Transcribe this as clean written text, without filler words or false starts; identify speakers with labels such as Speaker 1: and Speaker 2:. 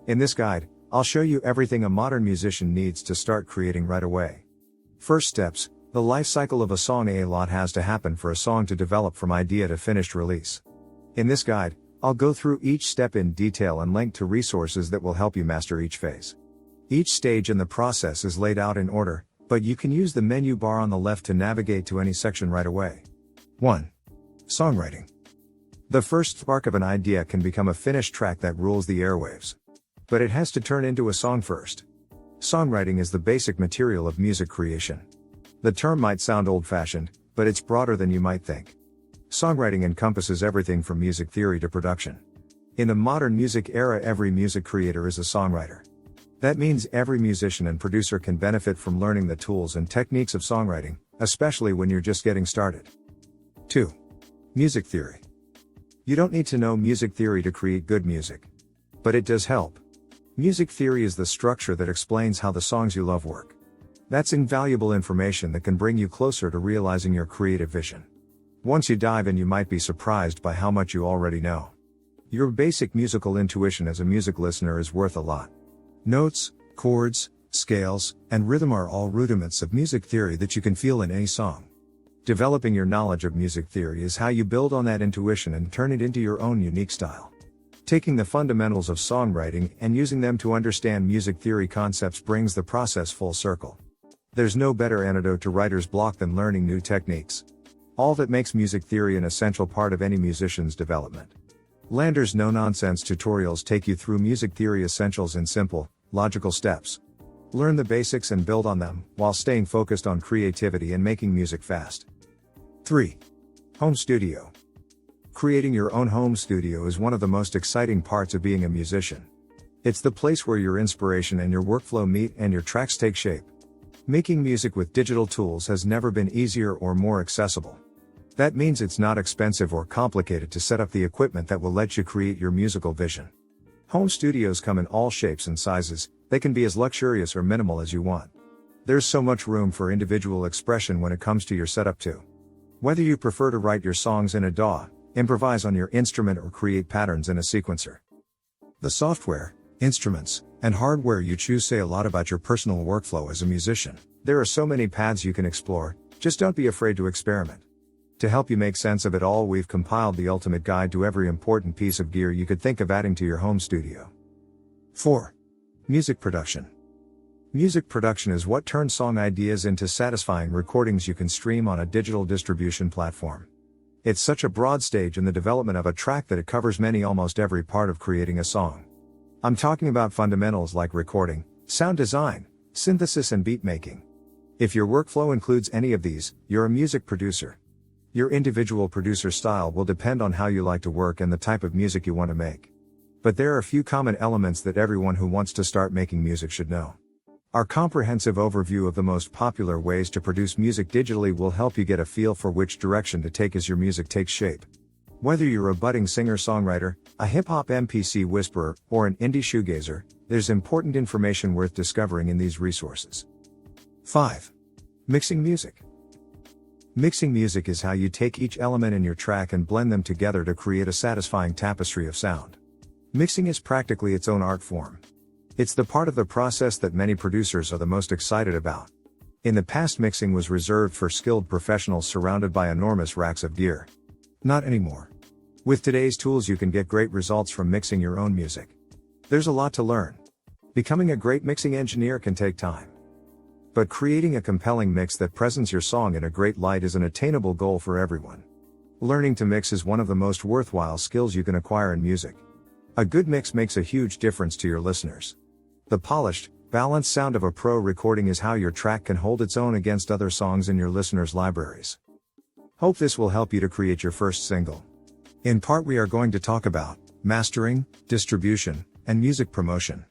Speaker 1: In this guide, I'll show you everything a modern musician needs to start creating right away. First steps, the life cycle of a song. A lot has to happen for a song to develop from idea to finished release. In this guide, I'll go through each step in detail and link to resources that will help you master each phase. Each stage in the process is laid out in order, but you can use the menu bar on the left to navigate to any section right away. 1. Songwriting. The first spark of an idea can become a finished track that rules the airwaves. But it has to turn into a song first. Songwriting is the basic material of music creation. The term might sound old-fashioned, but it's broader than you might think. Songwriting encompasses everything from music theory to production. In the modern music era, every music creator is a songwriter. That means every musician and producer can benefit from learning the tools and techniques of songwriting, especially when you're just getting started. 2. Music theory. You don't need to know music theory to create good music. But it does help. Music theory is the structure that explains how the songs you love work. That's invaluable information that can bring you closer to realizing your creative vision. Once you dive in, you might be surprised by how much you already know. Your basic musical intuition as a music listener is worth a lot. Notes, chords, scales, and rhythm are all rudiments of music theory that you can feel in any song. Developing your knowledge of music theory is how you build on that intuition and turn it into your own unique style. Taking the fundamentals of songwriting and using them to understand music theory concepts brings the process full circle. There's no better antidote to writer's block than learning new techniques. All that makes music theory an essential part of any musician's development. Lander's no-nonsense tutorials take you through music theory essentials in simple, logical steps. Learn the basics and build on them, while staying focused on creativity and making music fast. 3. Home studio. Creating your own home studio is one of the most exciting parts of being a musician. It's the place where your inspiration and your workflow meet and your tracks take shape. Making music with digital tools has never been easier or more accessible. That means it's not expensive or complicated to set up the equipment that will let you create your musical vision. Home studios come in all shapes and sizes. They can be as luxurious or minimal as you want. There's so much room for individual expression when it comes to your setup too. Whether you prefer to write your songs in a DAW, improvise on your instrument, or create patterns in a sequencer. The software, instruments, and hardware you choose say a lot about your personal workflow as a musician. There are so many paths you can explore, just don't be afraid to experiment. To help you make sense of it all, we've compiled the ultimate guide to every important piece of gear you could think of adding to your home studio. 4. Music production. Music production is what turns song ideas into satisfying recordings you can stream on a digital distribution platform. It's such a broad stage in the development of a track that it covers almost every part of creating a song. I'm talking about fundamentals like recording, sound design, synthesis, and beat making. If your workflow includes any of these, you're a music producer. Your individual producer style will depend on how you like to work and the type of music you want to make. But there are a few common elements that everyone who wants to start making music should know. Our comprehensive overview of the most popular ways to produce music digitally will help you get a feel for which direction to take as your music takes shape. Whether you're a budding singer-songwriter, a hip-hop MPC whisperer, or an indie shoegazer, there's important information worth discovering in these resources. 5. Mixing music. Mixing music is how you take each element in your track and blend them together to create a satisfying tapestry of sound. Mixing is practically its own art form. It's the part of the process that many producers are the most excited about. In the past, mixing was reserved for skilled professionals surrounded by enormous racks of gear. Not anymore. With today's tools, you can get great results from mixing your own music. There's a lot to learn. Becoming a great mixing engineer can take time. But creating a compelling mix that presents your song in a great light is an attainable goal for everyone. Learning to mix is one of the most worthwhile skills you can acquire in music. A good mix makes a huge difference to your listeners. The polished, balanced sound of a pro recording is how your track can hold its own against other songs in your listeners' libraries. Hope this will help you to create your first single. In part, we are going to talk about mastering, distribution, and music promotion.